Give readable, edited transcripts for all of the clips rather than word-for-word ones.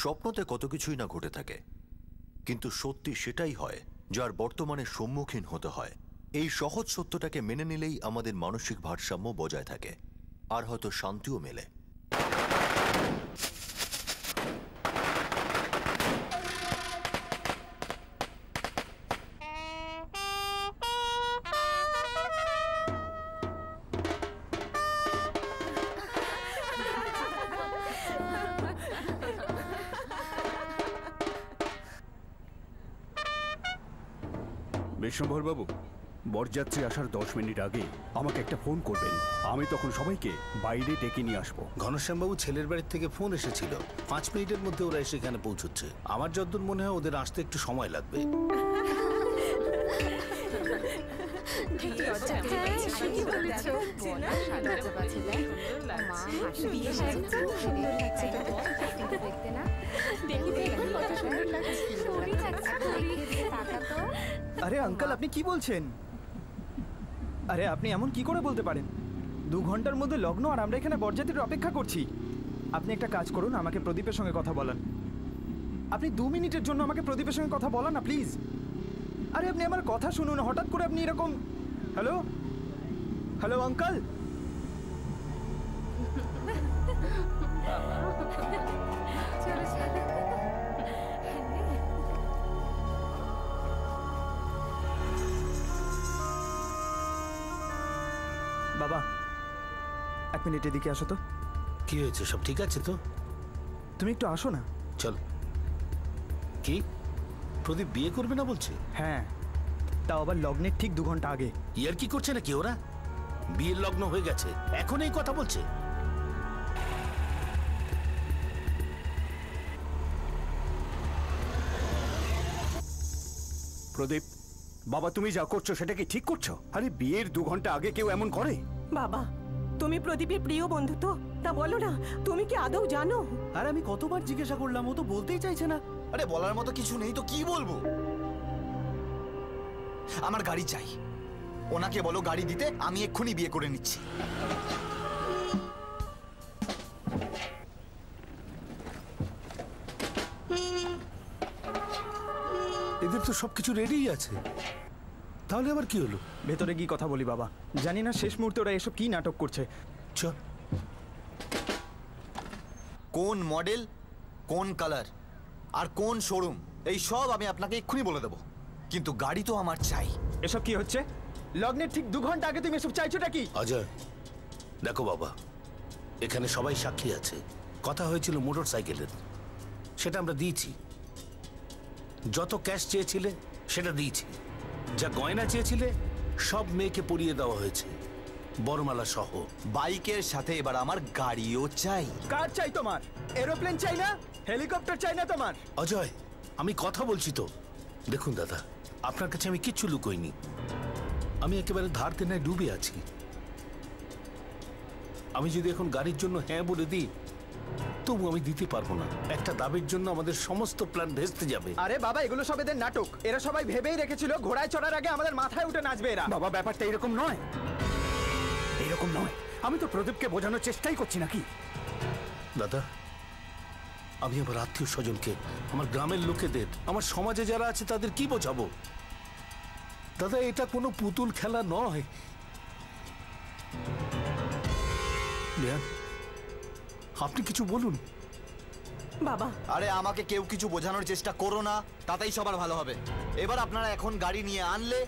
স্বপ্নতে কত কিছুই না ঘটে থাকে, কিন্তু সত্যি সেটাই হয় যার বর্তমানে সম্মুখীন হতে হয়। এই সহজ সত্যটাকে মেনে নিলেই আমাদের মানসিক ভারসাম্য বজায় থাকে, আর হয়তো শান্তিও মেলে। বিষ্ণুভর বাবু, বরযাত্রী আসার 10 মিনিট আগে আমাকে একটা ফোন করবেন। আমি তখন সবাইকে বাইরে ডেকে নিয়ে আসবো। ঘনশ্যামবাবু ছেলের বাড়ির থেকে ফোন এসেছিল, 5 মিনিটের মধ্যে ওরা এসে এখানে পৌঁছচ্ছে। আমার যতদূর মনে হয় ওদের আসতে একটু সময় লাগবে। আরে আঙ্কেল, আপনি কি বলছেন? আরে আপনি এমন কি করে বলতে পারেন? 2 ঘন্টার মধ্যে লগ্ন, আর আমরা এখানে বরযাত্রীর অপেক্ষা করছি। আপনি একটা কাজ করুন, আমাকে প্রদীপের সঙ্গে কথা বলান। আপনি 2 মিনিটের জন্য আমাকে প্রদীপের সঙ্গে কথা বলান না প্লিজ। আরে আপনি আমার কথা শুনুন, হঠাৎ করে আপনি এরকম। Hello hello uncle. বাবা, 1 মিনিট এদিকে আসো তো। কি হয়েছে? সব ঠিক আছে তো? তুমি একটু আসো না। চল। কি প্রদীপ বিয়ে করবে না বলছে? হ্যাঁ, তাও আবার লগ্নের ঠিক 2 ঘন্টা আগে। ইয়ার কি করছে নাকি ওরা? বিয়ের লগ্ন হয়ে গেছে, এখন এই কথা বলছে? প্রদীপ বাবা, তুমি যা করছো সেটা কি ঠিক করছো? আরে বিয়ের 2 ঘন্টা আগে কেউ এমন করে? বাবা, তুমি প্রদীপের প্রিয় বন্ধু তো, তা বলো না, তুমি কি আদৌ জানো? আর আমি কতবার জিজ্ঞাসা করলাম, ও তো বলতেই চাইছে না। আরে বলার মতো কিছু নেই তো কি বলবো? আমার গাড়ি চাই, ওনাকে বলো গাড়ি দিতে, আমি এক্ষুনি বিয়ে করে নিচ্ছি। এদের তো সবকিছু রেডিই আছে, তাহলে আবার কি হলো? ভেতরে গিয়ে কথা বলি বাবা। জানি না শেষ মুহূর্তে ওরা এসব কি নাটক করছে। চল। কোন মডেল, কোন কালার আর কোন শোরুম, এই সব আমি আপনাকে এক্ষুনি বলে দেবো, কিন্তু গাড়ি তো আমার চাই। এসব কি হচ্ছে? লগ্নের ঠিক 2 ঘন্টা আগে তুমি এসব চাইছোটা কি? অজয়, দেখো বাবা, এখানে সবাই সাক্ষী আছে। কথা হয়েছিল মোটর সাইকেলের, সেটা আমরা দিয়েছি। যত ক্যাশ চেয়েছিলে সেটা দিয়েছি। যা গয়না চেয়েছিলে সব মেয়েকে পরিয়ে দেওয়া হয়েছে, বরমালা সহ। বাইকের সাথে এবার আমার গাড়িও চাই। কার চাই তোমার? এরোপ্লেন চাই না, হেলিকপ্টার চাই না তোমার? অজয়, আমি কথা বলছি তো। দেখুন দাদা, আপনার কাছে আমি কিচ্ছু লুকোইনি। আমি একেবারে ধার দেনায় ডুবে আছি। আমি যদি এখন গাড়ির জন্য হ্যাঁ বলে দিই, তবু আমি দিতে পারবো না। একটা দাবির জন্য আমাদের সমস্ত প্ল্যান ভেস্তে যাবে। আরে বাবা, এগুলো সব এদের নাটক। এরা সবাই ভেবেই রেখেছিল ঘোড়ায় চড়ার আগে আমাদের মাথায় উঠে নাচবে এরা। বাবা, ব্যাপারটা এরকম নয়, এরকম নয়। আমি তো প্রদীপকে বোঝানোর চেষ্টাই করছি নাকি। দাদা, আমি আমার আত্মীয় স্বজনকে, আমার গ্রামের লোকেদের, আমার সমাজে যারা আছে তাদের কি বোঝাবো? দাদা, এটা কোনো পুতুল খেলা নয়। আপনি কিছু বলুন। বাবা, আরে আমাকে কেউ কিছু বোঝানোর চেষ্টা করো না, তাতেই সবার ভালো হবে। এবার আপনারা এখন গাড়ি নিয়ে আনলে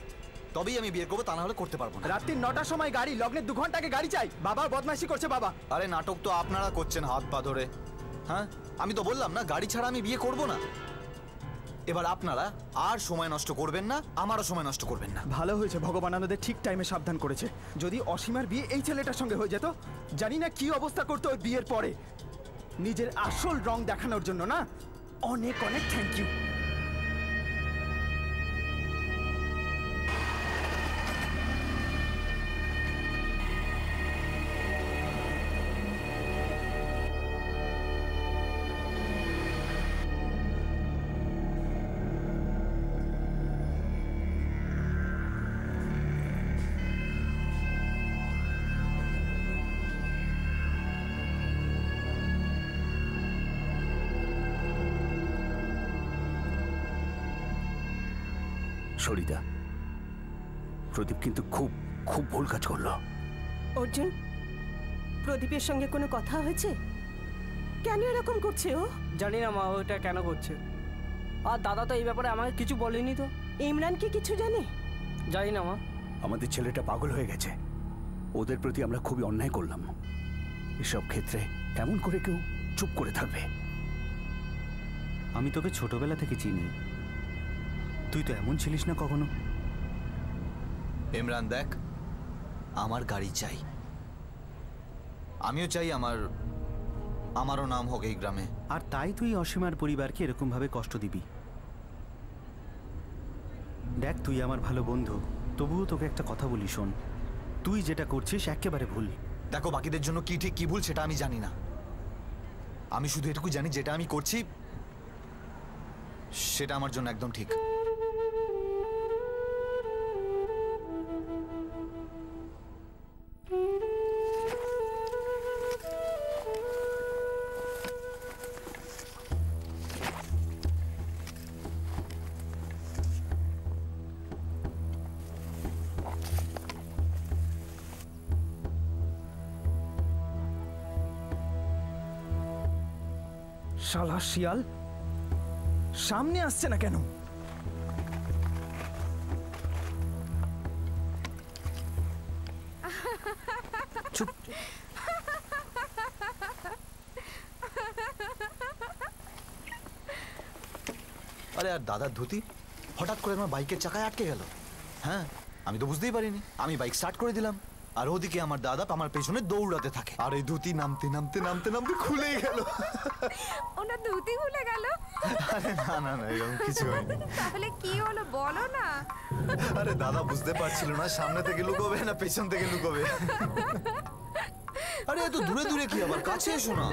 তবেই আমি বিয়ে করবো, তা না হলে করতে পারবো না। রাত্রি 9টার সময় গাড়ি, লগ্নের 2 ঘন্টা আগে গাড়ি চাই। বাবা বদমাইশি করছে বাবা। আরে নাটক তো আপনারা করছেন হাত পা ধরে। হ্যাঁ, আমি তো বললাম না গাড়ি ছাড়া আমি বিয়ে করব না। এবার আপনারা আর সময় নষ্ট করবেন না, আমারও সময় নষ্ট করবেন না। ভালো হয়েছে ভগবান আমাদের ঠিক টাইমে সাবধান করেছে। যদি অসীমার বিয়ে এই ছেলেটার সঙ্গে হয়ে যেত, জানি না কি অবস্থা করতো ওই বিয়ের পরে। নিজের আসল রং দেখানোর জন্য না, অনেক অনেক থ্যাংক ইউ। সরিতা, প্রদীপ কিন্তু খুব খুব ভুল কাজ করলো। অর্জুন, প্রদীপের সঙ্গে কোনো কথা হয়েছে? কেন এরকম করছে ও? জানি না মা, ওটা কেন করছে। আর দাদা তো এই ব্যাপারে আমাকে কিছু বলেনি তো। ইমরান কি কিছু জানে? জানি না মা। আমাদের ছেলেটা পাগল হয়ে গেছে, ওদের প্রতি আমরা খুবই অন্যায় করলাম। এসব ক্ষেত্রে এমন করে কেউ চুপ করে থাকবে? আমি তোকে ছোটবেলা থেকে চিনি, তুই তো এমন ছিলিস না কখনো। ইমরান দেখ, আমার গাড়ি চাই, আমিও চাই আমারও নাম হোক এই গ্রামে। আর তাই তুই অসীমার পরিবারকে এরকম ভাবে কষ্ট দিবি? দেখ, তুই আমার ভালো বন্ধু, তবুও তোকে একটা কথা বলি, শোন, তুই যেটা করছিস একেবারে ভুল। দেখো, বাকিদের জন্য কি ঠিক কি ভুল সেটা আমি জানি না, আমি শুধু এটুকু জানি যেটা আমি করছি সেটা আমার জন্য একদম ঠিক। শালা শিয়াল সামনে আসছে না কেন? চুপ। আরে আর দাদার ধুতি হঠাৎ করে আমার বাইকের চাকায় আটকে গেল। হ্যাঁ, আমি তো বুঝতেই পারিনি। আমি বাইক স্টার্ট করে দিলাম, আর ওদিকে আমার দাদা আমার পেছনে দৌড়াতে থাকে, আর এই ধুতি নামতে নামতে নামতে নামতে খুলেই গেল। ওনার ধুতি খুলে গেল? আরে না না না, এরকম কিছু হয়নি। তাহলে কি হলো বলো না। আরে দাদা বুঝতে পারছিল না সামনে থেকে লুকোবে না পেছন থেকে লুকোবে। আরে এত দূরে দূরে কি, আবার কাছে এসো না।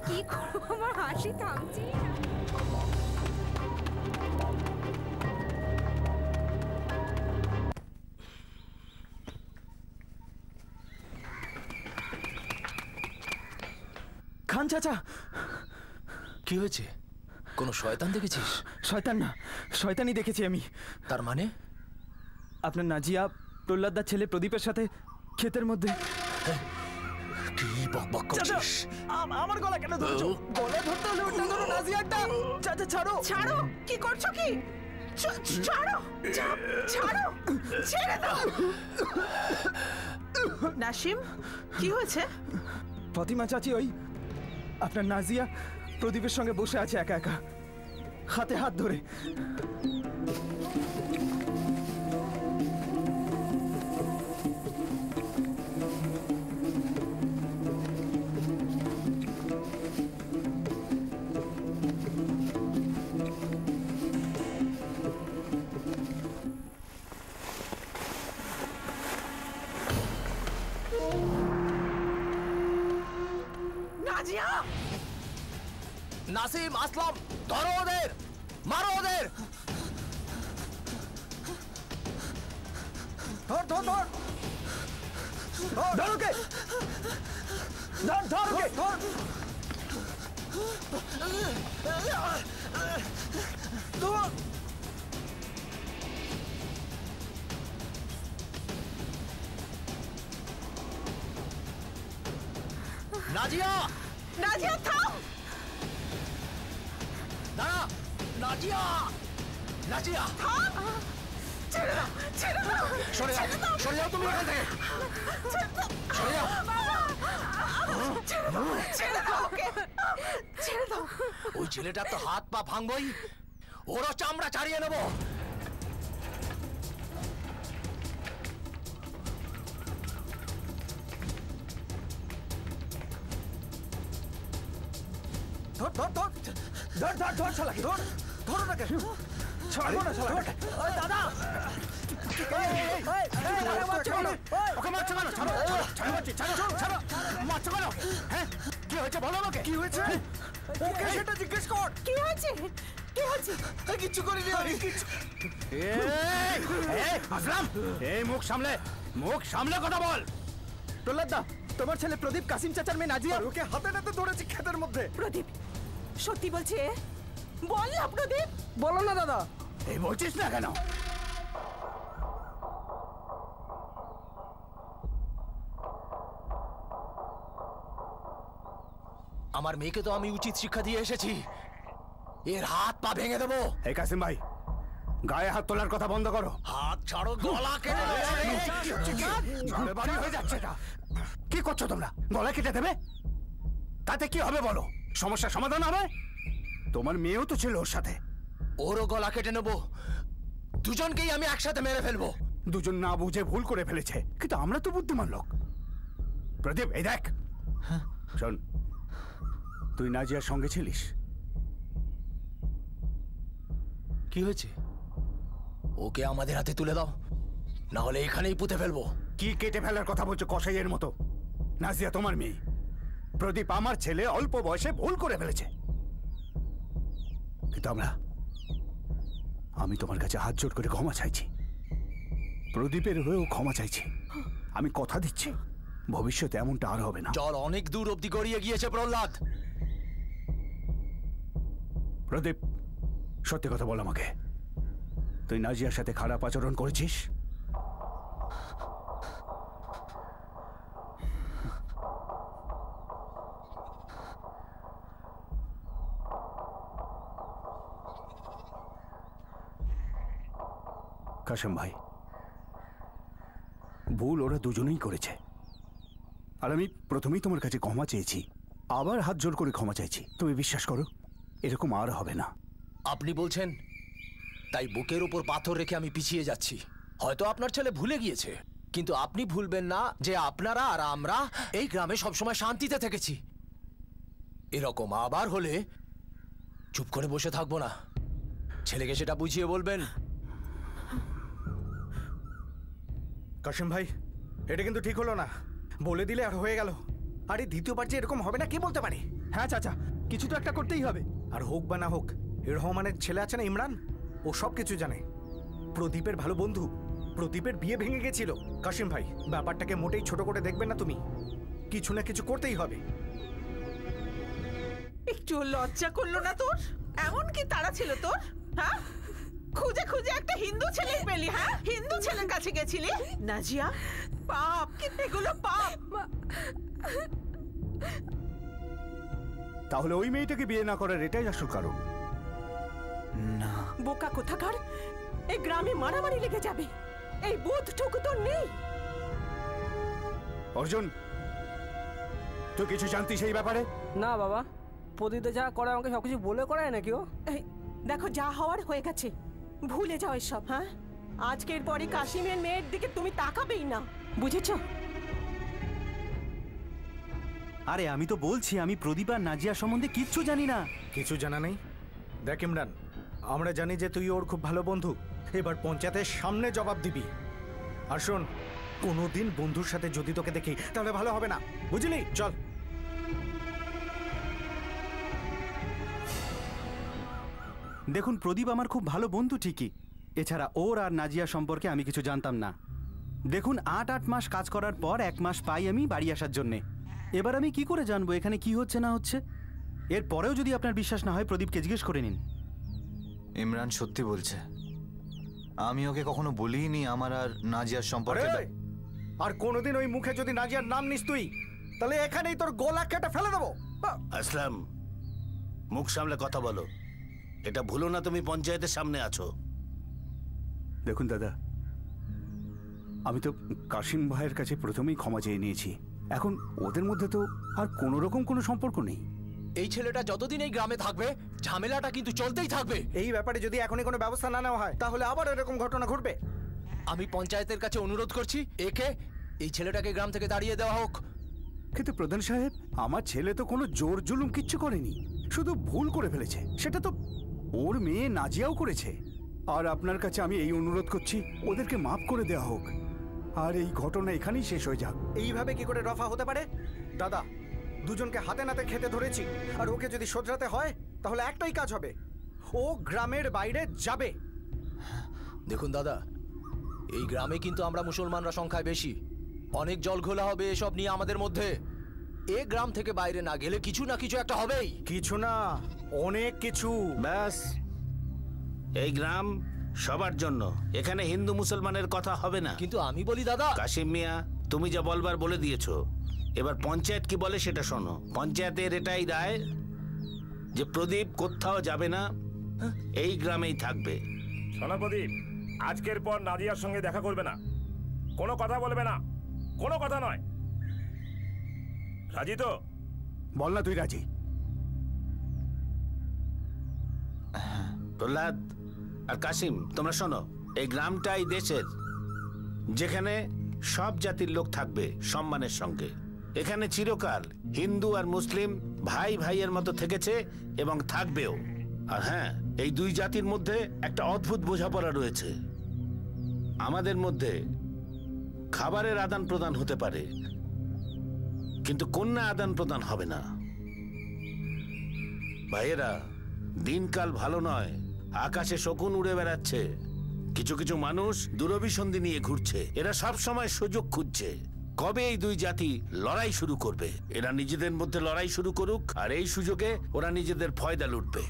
কি করবো, আমার হাসি থামছি না। খান চাচা, কি হয়েছে? কোনো শয়তান দেখেছিস? শয়তান না, শয়তানি দেখেছি আমি। তার মানে? আপনার নাজিয়া প্রহ্লাদার ছেলে প্রদীপের সাথে ক্ষেতের মধ্যে। কি বকবক চাচা, করছিস? আমার গলা কেন ধরছো? গলা ধরতে হলে ওটা ধরো, নাজিয়াটা। চাচা ছাড়ো। ছাড়ো, কি করছো কি? ছাড়ো, ছাড়ো, ছেড়ে দাও। নাসিম, কি হয়েছে? ফতিমা চাচি, ওই আপনার নাজিয়া প্রদীপের সঙ্গে বসে আছে একা একা, হাতে হাত ধরে। নাজিয়া! নাসিম, আসলাম, ধরো ওদের, মারো ওদের। ধর ধর ধর ধর ওকে, ধর ধর ওকে, ধর। নাজিয়া, নাজিয়া থাম! দাঁড়া, নাজিয়া, নাজিয়া, ছেড়ে দাও, ছেড়ে দাও, সরে যাও, সরে যাও তুমি এখান থেকে, সরে যাও। ছেড়ে দাও ওকে, ছেড়ে দাও। ওই ছেলেটার তো হাত পা ভাঙবই, ওরও চামড়া ছাড়িয়ে নেবো। ধর ধর ধর ধর ধর ধর শালাকে, ধর ধরো না কেন? ছাড়বো না শালাকে। ওই দাদা, ওকে মারছো কেন? ছাড়ো, ছাড়ো, ছাড়ো, ছাড়ো, মারছো কেন? হ্যাঁ, কি হয়েছে বলো আমাকে। কি হয়েছে ওকে সেটা জিজ্ঞেস কর। কি হয়েছে? কি হয়েছে? কিচ্ছু করিনি আমি, কিচ্ছু। আসলাম, এই মুখ সামলে, মুখ সামলে কথা বল। প্রহ্লাদা, তোমার ছেলে প্রদীপ কাসিম চাচার মেয়ে নাজিয়া ওকে হাতে নাতে ধরেছে ক্ষেতের মধ্যে। প্রদীপ সত্যি বলছে? বল না প্রদীপ। বলো না দাদা। এই বলছিস না কেন? আমার মেয়েকে তো আমি উচিত শিক্ষা দিয়ে এসেছি, এর হাত পা ভেঙে দেবো। এই কাসিম ভাই, গায়ে হাত তোলার কথা বন্ধ করো। হাত ছাড়ো, গলা কেটে বাড়ি হয়ে যাচ্ছে এটা। কি করছো তোমরা? গলা কেটে দেবে? তাতে কি হবে বলো? সমস্যার সমাধান হবে? তোমার মেয়েও তো ছিল ওর সাথে। ওরও গলা কেটে নেবো, দুজনকেই আমি একসাথে মেরে ফেলবো। দুজন না বুঝে ভুল করে ফেলেছে, কিন্তু আমরা তো বুদ্ধিমান লোক। প্রদীপ, এই দেখ, শোন, তুই নাজিয়ার সঙ্গে ছিলিস। কি হয়েছে? ওকে আমাদের হাতে তুলে দাও, না হলে এখানেই পুঁতে ফেলবো। কি কেটে ফেলার কথা বলছো কসাইয়ের মতো? নাজিয়া তোমার মেয়ে, প্রদীপ আমার ছেলে, অল্প বয়সে ভুল করে ফেলেছে। কিন্তু আমি তোমার কাছে হাত জোড় করে ক্ষমা চাইছি। প্রদীপের হয়েও ক্ষমা চাইছি। আমি কথা দিচ্ছি ভবিষ্যতে এমনটা আর হবে না। জল অনেক দূর অব্দি গড়িয়ে গিয়েছে প্রহ্লাদ। প্রদীপ, সত্যি কথা বল আমাকে, তুই নাজিয়ার সাথে খারাপ আচরণ করেছিস? কাসেম ভাই, ভুল ওরা দুজনেই করেছে, আর আমি প্রথমেই তোমার কাছে ক্ষমা চেয়েছি, আবার হাত জোর করে ক্ষমা চাইছি। তুমি বিশ্বাস করো, এরকম আর হবে না। আপনি বলছেন তাই বুকের উপর পাথর রেখে আমি পিছিয়ে যাচ্ছি। হয়তো আপনার ছেলে ভুলে গিয়েছে, কিন্তু আপনি ভুলবেন না যে আপনারা আর আমরা এই গ্রামে সবসময় শান্তিতে থেকেছি। এরকম আবার হলে চুপ করে বসে থাকবো না, ছেলেকে সেটা বুঝিয়ে বলবেন। কাসিম ভাই, এটা কিন্তু ঠিক হলো না। বলে দিলে আর হয়ে গেল। আরে দ্বিতীয়বার যে এরকম হবে না কে বলতে পারে? হ্যাঁ চাচা, কিছু তো একটা করতেই হবে। আর হোক বা না হোক, রহমানের ছেলে আছে না ইমরান, ও সব কিছু জানে। প্রদীপের ভালো বন্ধু, প্রদীপের বিয়ে ভেঙে গেছিল। কাসিম ভাই, ব্যাপারটাকে মোটেই ছোট করে দেখবেন না তুমি। কিছু না কিছু করতেই হবে। একটু লজ্জা করলো না তোর? এমন কি তাড়া ছিল তোর? হ্যাঁ, খুঁজে খুঁজে একটা হিন্দু ছেলে পেলি? হ্যাঁ, হিন্দু ছেলের কাছে গেছিলি? নাজিয়া, পাপ, এগুলো পাপ। তাহলে ওই মেয়েটাকে বিয়ে না করার এটাই আসল কারণ? না, বোকা কোথাকার, এই গ্রামে মারামারি লেগে যাবে, এই বোধটুকু তোর নেই। অর্জুন, তুই কিছু জানতিস এই ব্যাপারে? না বাবা, প্রদীপে যা করে আমাকে সবকিছু বলে করায় নাকি ও? দেখো, যা হওয়ার হয়ে গেছে, ভুলে যাও এসব। হ্যাঁ, আজকের পরে কাশিমের মেয়ের দিকে তুমি তাকাবেই না, বুঝেছ? আরে আমি তো বলছি, আমি প্রদীপ আর নাজিয়া সম্বন্ধে কিচ্ছু জানি না। কিছু জানা নেই? দেখ ইমরান, আমরা জানি যে তুই ওর খুব ভালো বন্ধু। এবার পঞ্চায়েতের সামনে জবাব দিবি। আর শোন, কোনোদিন বন্ধুর সাথে যদি তোকে দেখি তাহলে ভালো হবে না, বুঝলি? চল। দেখুন, প্রদীপ আমার খুব ভালো বন্ধু ঠিকই, এছাড়া ওর আর নাজিয়া সম্পর্কে আমি কিছু জানতাম না। দেখুন, ৮ মাস কাজ করার পর 1 মাস পাই আমি বাড়ি আসার জন্যে। এবার আমি কি করে জানবো এখানে কি হচ্ছে না হচ্ছে? এর পরেও যদি আপনার বিশ্বাস না হয়, প্রদীপকে জিজ্ঞেস করে নিন। ইমরান সত্যি বলছে, আমি ওকে কখনো বলিনি আমার আর নাজিয়ার সম্পর্কে। আর কোনোদিন ওই মুখে যদি নাজিয়ার নাম নিস তুই, তাহলে এখানেই তোর গলা কেটে ফেলে দেবো। আসলাম, মুখ সামলে কথা বলো। এটা ভুলো না তুমি পঞ্চায়েতের সামনে আছো। দেখুন দাদা, আমি তো কাশিম ভাইয়ের কাছে প্রথমেই ক্ষমা চেয়ে নিয়েছি। এখন ওদের মধ্যে তো আর কোনো রকম কোনো সম্পর্ক নেই। এই ছেলেটা যতদিন এই গ্রামে থাকবে, ঝামেলাটা কিন্তু চলতেই থাকবে। এই ব্যাপারে যদি এখনই কোনো ব্যবস্থা না নেওয়া হয়, তাহলে আবার এরকম ঘটনা ঘটবে। আমি পঞ্চায়েতের কাছে অনুরোধ করছি, এই ছেলেটাকে গ্রাম থেকে তাড়িয়ে দেওয়া হোক। কিন্তু প্রধান সাহেব, আমার ছেলে তো কোনো জোর জুলুম কিচ্ছু করেনি, শুধু ভুল করে ফেলেছে। সেটা তো ওর মেয়ে নাজিয়াও করেছে। আর আপনার কাছে আমি এই অনুরোধ করছি, ওদেরকে মাফ করে দেওয়া হোক, আর এই ঘটনা এখানেই শেষ হয়ে যাক। এইভাবে কি করে রফা হতে পারে? দাদা, দুজনকে হাতে নাতে খেতে ধরেছি, আর ওকে যদি শোধরাতে হয় তাহলে একটাই কাজ হবে, ও গ্রামের বাইরে যাবে। দেখুন দাদা, এই গ্রামে কিন্তু আমরা মুসলমানরা সংখ্যায় বেশি, অনেক জল ঘোলা হবে এসব নিয়ে আমাদের মধ্যে। এ গ্রাম থেকে বাইরে না গেলে কিছু না কিছু একটা হবেই। কিছু না, অনেক কিছু। ব্যাস, এই গ্রাম সবার জন্য, এখানে হিন্দু মুসলমানের কথা হবে না। কিন্তু আমি বলি দাদা, কাশিম মিয়া, তুমি যা বলবার বলে দিয়েছো। এবার পঞ্চায়েত কি বলে সেটা শোনো। পঞ্চায়েতের এটাই রায় যে প্রদীপ কোথাও যাবে না, এই গ্রামেই থাকবে। শোনো প্রদীপ, আজকের পর নাদিয়ার সঙ্গে দেখা করবে না, কোনো কথা বলবে না, কোনো কথা নয়। রাজি তো? বল না তুই রাজি। প্রহ্লাদ আর কাসিম, তোমরা শোনো, এই গ্রামটাই দেশের, যেখানে সব জাতির লোক থাকবে সম্মানের সঙ্গে। এখানে চিরকাল হিন্দু আর মুসলিম ভাই ভাইয়ের মতো থেকেছে এবং থাকবেও। আর হ্যাঁ, এই দুই জাতির মধ্যে একটা অদ্ভুত বোঝাপড়া রয়েছে। আমাদের মধ্যে খাবারের আদান প্রদান হতে পারে, কিন্তু কন্যা আদান প্রদান হবে না। ভাইয়েরা, দিনকাল ভালো নয়, আকাশে শকুন উড়ে বেড়াচ্ছে। কিছু কিছু মানুষ দুরভিসন্ধি নিয়ে ঘুরছে। এরা সব সময় সুযোগ খুঁজছে কবে এই দুই জাতি লড়াই শুরু করবে। এরা নিজেদের মধ্যে লড়াই শুরু করুক, আর এই সুযোগে ওরা নিজেদের ফয়দা লুটবে।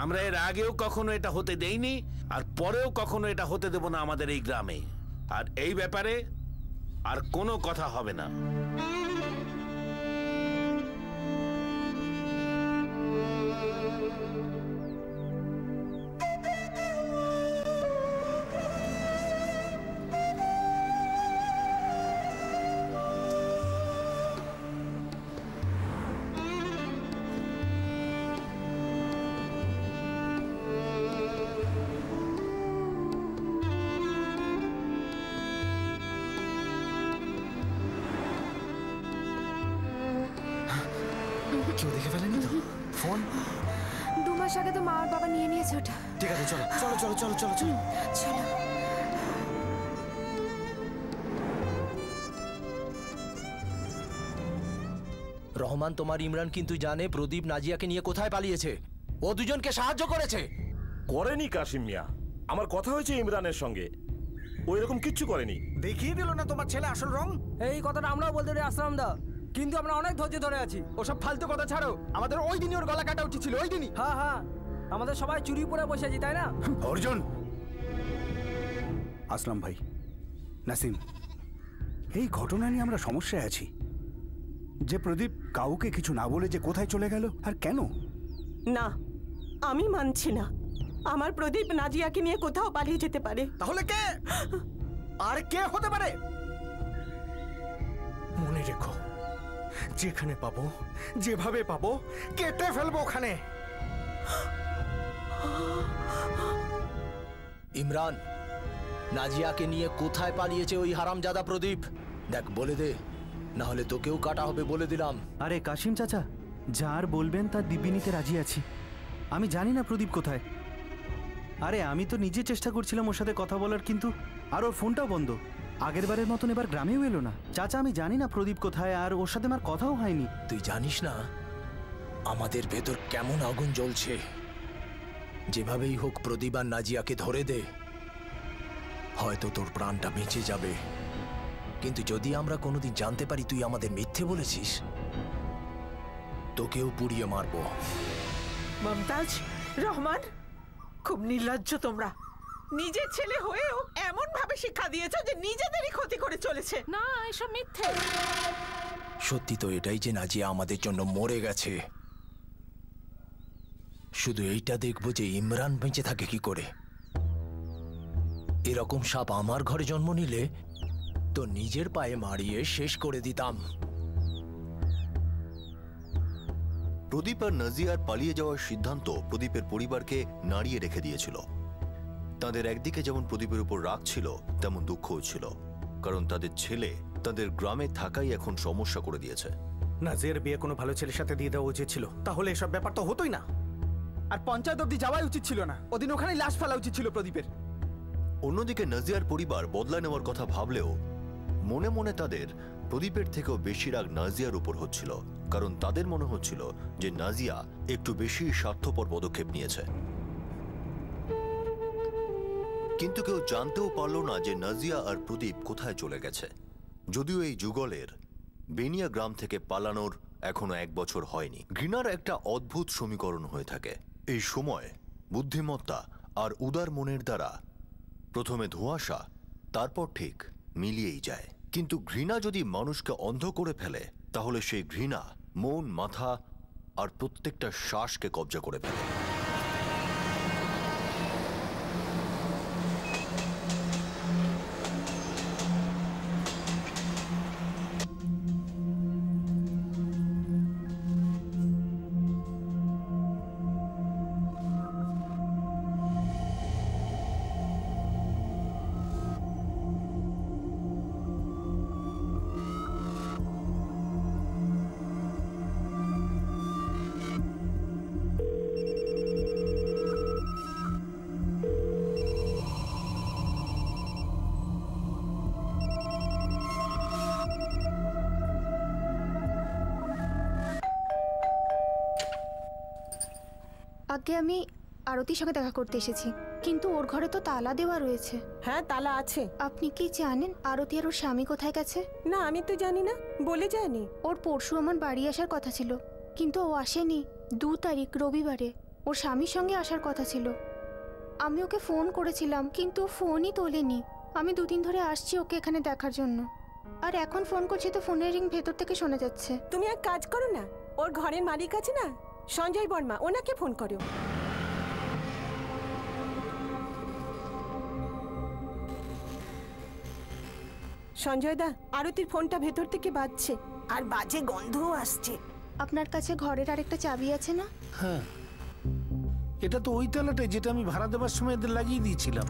আমরা এর আগেও কখনো এটা হতে দেইনি, আর পরেও কখনো এটা হতে দেব না আমাদের এই গ্রামে। আর এই ব্যাপারে আর কোনো কথা হবে না। কেউ দেখে ফেলেনি তো? ফোন 2 মাস আগে তো মা আর বাবা নিয়ে নিয়েছে ওটা। ঠিক আছে, চলো চলো চলো চলো চলো চলো চলো। রহমান, তোমার ইমরান কিন্তু জানে প্রদীপ নাজিয়াকে নিয়ে কোথায় পালিয়েছে। ও দুজনকে সাহায্য করেছে। করেনি কাশিম মিয়া, আমার কথা হয়েছে ইমরানের সঙ্গে, ও এরকম কিচ্ছু করেনি। দেখিয়ে দিল না তোমার ছেলে আসল রং। এই কথাটা আমরাও বলতে রে আসলাম দা, কিন্তু আমরা অনেক ধৈর্য ধরে আছি। ওসব ফালতু কথা ছাড়ো, আমাদের ওই দিনই ওর গলা কাটা উচিত ছিল, ওই দিনই। হ্যাঁ হ্যাঁ, আমাদের সবাই চুরি পরে বসে আছি, তাই না? অর্জুন, আসলাম ভাই, নাসিম, এই ঘটনা নিয়ে আমরা সমস্যায় আছি যে প্রদীপ কাউকে কিছু না বলে যে কোথায় চলে গেল আর কেন। না, আমি মানছি না আমার প্রদীপ নাজিয়াকে নিয়ে কোথাও পালিয়ে যেতে পারে। তাহলে কে? আর কে হতে পারে? মনে রেখো, যেখানে পাবো, যেভাবে পাবো, কেটে ফেলবো ওখানে। ইমরান, নাজিয়াকে নিয়ে কোথায় পালিয়েছে ওই হারামজাদা প্রদীপ? দেখ, বলে দে, না হলে তোকেও কাটা হবে, বলে দিলাম। আরে কাশিম চাচা, যার বলবেন তার দিব্যি নিতে রাজি আছি। আমি জানি না প্রদীপ কোথায়। আরে আমি তো নিজে চেষ্টা করছিলাম ওর সাথে কথা বলার, কিন্তু আর ওর ফোনটাও বন্ধ। আগের বারের মতন এবার গ্রামেও এলো না। চাচা, আমি জানি না প্রদীপ কোথায়, আর ওর সাথে আমার কথাও হয়নি। তুই জানিস না আমাদের ভেতর কেমন আগুন জ্বলছে। যেভাবেই হোক প্রদীপ আর নাজিয়াকে ধরে দে, হয়তো তোর প্রাণটা বেঁচে যাবে। কিন্তু যদি আমরা কোনোদিন জানতে পারি তুই আমাদের মিথ্যে বলেছিস, তোকেও পুড়িয়ে মারবো। মমতাজ, রহমান, খুব নির্লজ্জ তোমরা। নিজের ছেলে হয়েও এমন ভাবে শিক্ষা দিয়েছো যে নিজেদেরই ক্ষতি করে চলেছে। না, এসব মিথ্যে। সত্যি তো এটাই যে নাজিয়া আমাদের জন্য মরে গেছে। শুধু এইটা দেখবো যে ইমরান বেঁচে থাকে কি করে। এরকম সাপ আমার ঘরে জন্ম নিলে তো নিজের পায়ে মারিয়ে শেষ করে দিতাম। প্রদীপ আর নাজিয়ার পালিয়ে যাওয়ার সিদ্ধান্ত প্রদীপের পরিবারকে নাড়িয়ে রেখে দিয়েছিল। তাদের একদিকে যেমন প্রদীপের উপর রাগ ছিল, তেমন দুঃখও ছিল, কারণ তাদের ছেলে তাদের গ্রামে থাকাই এখন সমস্যা করে দিয়েছে। নাজিয়ার বিয়ে কোনো ভালো ছেলের সাথে দিয়ে দেওয়া উচিত ছিল, তাহলে এসব ব্যাপার তো হতোই না। আর পঞ্চায়েত অব্দি যাওয়াই উচিত ছিল না, ওদিন ওখানেই লাশ ফেলা উচিত ছিল প্রদীপের। অন্যদিকে নাজিয়ার পরিবার বদলা নেওয়ার কথা ভাবলেও মনে মনে তাদের প্রদীপের থেকেও বেশি রাগ নাজিয়ার উপর হচ্ছিল, কারণ তাদের মনে হচ্ছিল যে নাজিয়া একটু বেশি স্বার্থপর পদক্ষেপ নিয়েছে। কিন্তু কেউ জানতেও পারল না যে নাজিয়া আর প্রদীপ কোথায় চলে গেছে। যদিও এই যুগলের বেনিয়া গ্রাম থেকে পালানোর এখনো 1 বছর হয়নি। ঘৃণার একটা অদ্ভুত সমীকরণ হয়ে থাকে। এই সময় বুদ্ধিমত্তা আর উদার মনের দ্বারা প্রথমে ধোঁয়াশা, তারপর ঠিক মিলিয়েই যায়। কিন্তু ঘৃণা যদি মানুষকে অন্ধ করে ফেলে তাহলে সেই ঘৃণা মন, মাথা আর প্রত্যেকটা শ্বাসকে কবজা করে ফেলে। আগে আমি আরতির সঙ্গে দেখা করতে এসেছি, কিন্তু ওর ঘরে তো তালা দেওয়া রয়েছে। হ্যাঁ, তালা আছে। আপনি কি জানেন আরতি আর ওর স্বামী কোথায় গেছে? না, আমি তো জানি না, বলে যায়নি। ওর পরশু আমার বাড়ি আসার কথা ছিল, কিন্তু ও আসেনি। 2 তারিখ রবিবারে ওর স্বামীর সঙ্গে আসার কথা ছিল। আমি ওকে ফোন করেছিলাম, কিন্তু ও ফোনই তোলেনি। আমি 2 দিন ধরে আসছি ওকে এখানে দেখার জন্য, আর এখন ফোন করছি তো ফোনের রিং ভেতর থেকে শোনা যাচ্ছে। তুমি এক কাজ করো না, ওর ঘরের মালিক আছে না, সঞ্জয় বর্মা, ওনাকে ফোন করো। সঞ্জয় দা, আরতির ফোনটা ভেতর থেকে বাজছে, আর বাজে গন্ধও আসছে। আপনার কাছে ঘরের আরেকটা চাবি আছে না? হ্যাঁ, এটা তো ওই তালাটাই যেটা আমি ভাড়া দেওয়ার সময় এদের লাগিয়ে দিয়েছিলাম।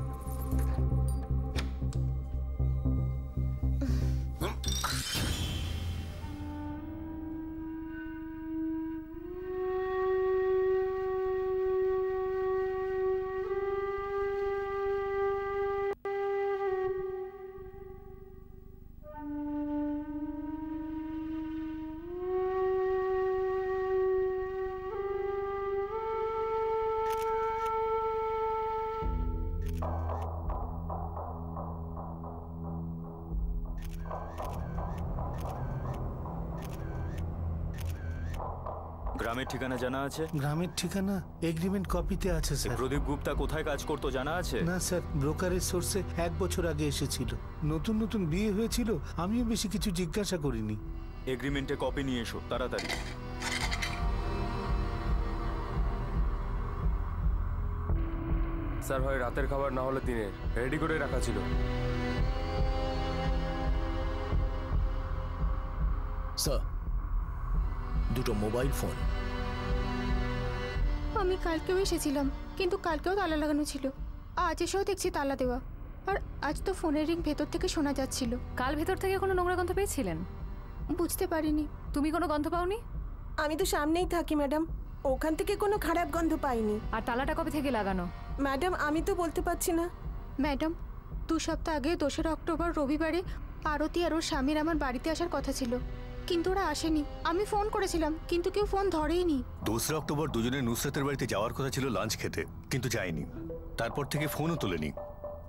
গ্রামের ঠিকানা জানা আছে? গ্রামের ঠিকানা এগ্রিমেন্ট কপিতে আছে স্যার। প্রদীপ গুপ্তা কোথায় কাজ করতো জানা আছে? না স্যার, ব্রোকারের সোর্সে 1 বছর আগে এসেছিল। নতুন নতুন বিয়ে হয়েছিল, আমিও বেশি কিছু জিজ্ঞাসা করিনি। এগ্রিমেন্টে কপি নিয়ে এসো তাড়াতাড়ি। স্যার, হয় রাতের খাবার না হলে দিনের, রেডি করে রাখা ছিল। স্যার, 2টো মোবাইল ফোন। আমি কালকেও এসেছিলাম, কিন্তু কালকেও তালা লাগানো ছিল। আজ এসেও দেখছি তালা দেওয়া, আর আজ তো ফোনের রিং ভেতর থেকে শোনা যাচ্ছিল। কাল ভেতর থেকে কোনো নোংরা গন্ধ পেয়েছিলেন? বুঝতে পারিনি। তুমি কোনো গন্ধ পাওনি? আমি তো সামনেই থাকি ম্যাডাম, ওখান থেকে কোনো খারাপ গন্ধ পাইনি। আর তালাটা কবে থেকে লাগানো? ম্যাডাম, আমি তো বলতে পারছি না। ম্যাডাম, 2 সপ্তাহ আগে 2রা অক্টোবর রবিবারে আরতি আর ওর স্বামীর আমার বাড়িতে আসার কথা ছিল, কিন্তু ওরা আসেনি। আমি ফোন করেছিলাম, কিন্তু কেউ ফোন ধরেইনি। 2 অক্টোবর দুজনে নুসরাতের বাড়িতে যাওয়ার কথা ছিল লাঞ্চ খেতে, কিন্তু যায়নি। তারপর থেকে ফোনও তোলেনি।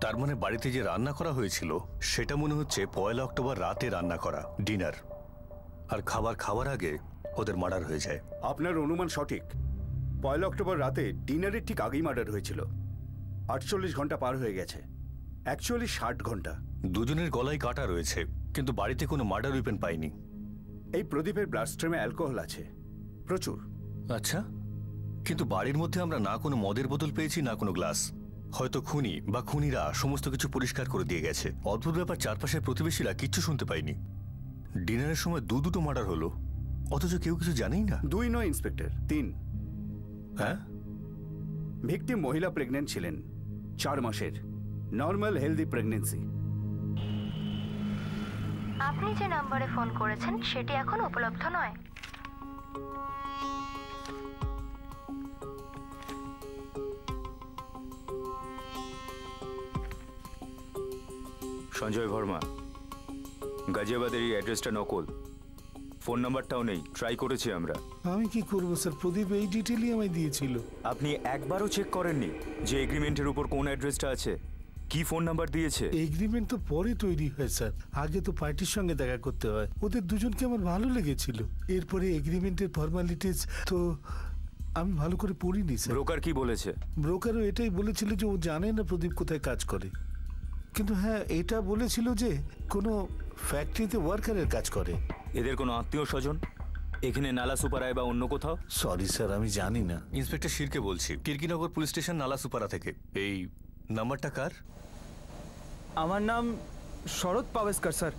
তার মানে বাড়িতে যে রান্না করা হয়েছিল সেটা মনে হচ্ছে 1 অক্টোবর রাতে রান্না করা ডিনার, আর খাবার খাওয়ার আগে ওদের মার্ডার হয়ে যায়। আপনার অনুমান সঠিক। 1 অক্টোবর রাতে ডিনারের ঠিক আগেই মার্ডার হয়েছিল। 48 ঘন্টা পার হয়ে গেছে, অ্যাকচুয়ালি 60 ঘন্টা। দুজনের গলায় কাটা রয়েছে, কিন্তু বাড়িতে কোনো মার্ডার উইপেন পাইনি। এই প্রদীপের ব্লাডস্ট্রিমে অ্যালকোহল আছে প্রচুর। আচ্ছা, কিন্তু বাড়ির মধ্যে আমরা না কোনো মদের বোতল পেয়েছি না কোনো গ্লাস। হয়তো খুনি বা খুনিরা সমস্ত কিছু পরিষ্কার করে দিয়ে গেছে। অদ্ভুত ব্যাপার, চারপাশের প্রতিবেশীরা কিচ্ছু শুনতে পায়নি। ডিনারের সময় দুটো মার্ডার হলো, অথচ কেউ কিছু জানেই না। 2 নয় ইন্সপেক্টর, 3। হ্যাঁ, ভিকটিম মহিলা প্রেগনেন্ট ছিলেন, 4 মাসের, নর্মাল হেলদি প্রেগনেন্সি। আপনি যে নম্বরে ফোন করেছেন সেটি এখন উপলব্ধ নয়। সঞ্জয় বর্মা, গাজিয়াবাদের এই অ্যাড্রেসটা নকল, ফোন নাম্বারটাও নেই। ট্রাই করেছি আমরা। আমি কি করব স্যার, প্রদীপ এই ডিটেলই আমায় দিয়েছিল। আপনি একবারও চেক করেননি যে এগ্রিমেন্টের উপর কোন অ্যাড্রেসটা আছে, কি ফোন নাম্বার দিয়েছে? এগ্রিমেন্ট তো পরে তৈরি হয় স্যার, আগে তো পার্টির সঙ্গে দেখা করতে হয়। ওদের দুজনকে আমার ভালো লেগেছিল, এরপরে এগ্রিমেন্টের ফর্মালিটিস তো আমি ভালো করে পড়িনি স্যার। ব্রোকার কি বলেছে? ব্রোকারও এটাই বলেছিল যে ও জানে না প্রদীপ কোথায় কাজ করে, কিন্তু হ্যাঁ এটা বলেছিল যে কোনো ফ্যাক্টরিতে ওয়ার্কারের কাজ করে। এদের কোনো আত্মীয় স্বজন এখানে নালা সুপারায় বা অন্য কোথাও? সরি স্যার, আমি জানি না। ইন্সপেক্টর শিরকে বলছি, কিরকিনগর পুলিশ স্টেশন নালা সুপারা থেকে। এই নাম্বারটা কার? আমার নাম শরৎ পাওয়েস্কর স্যার।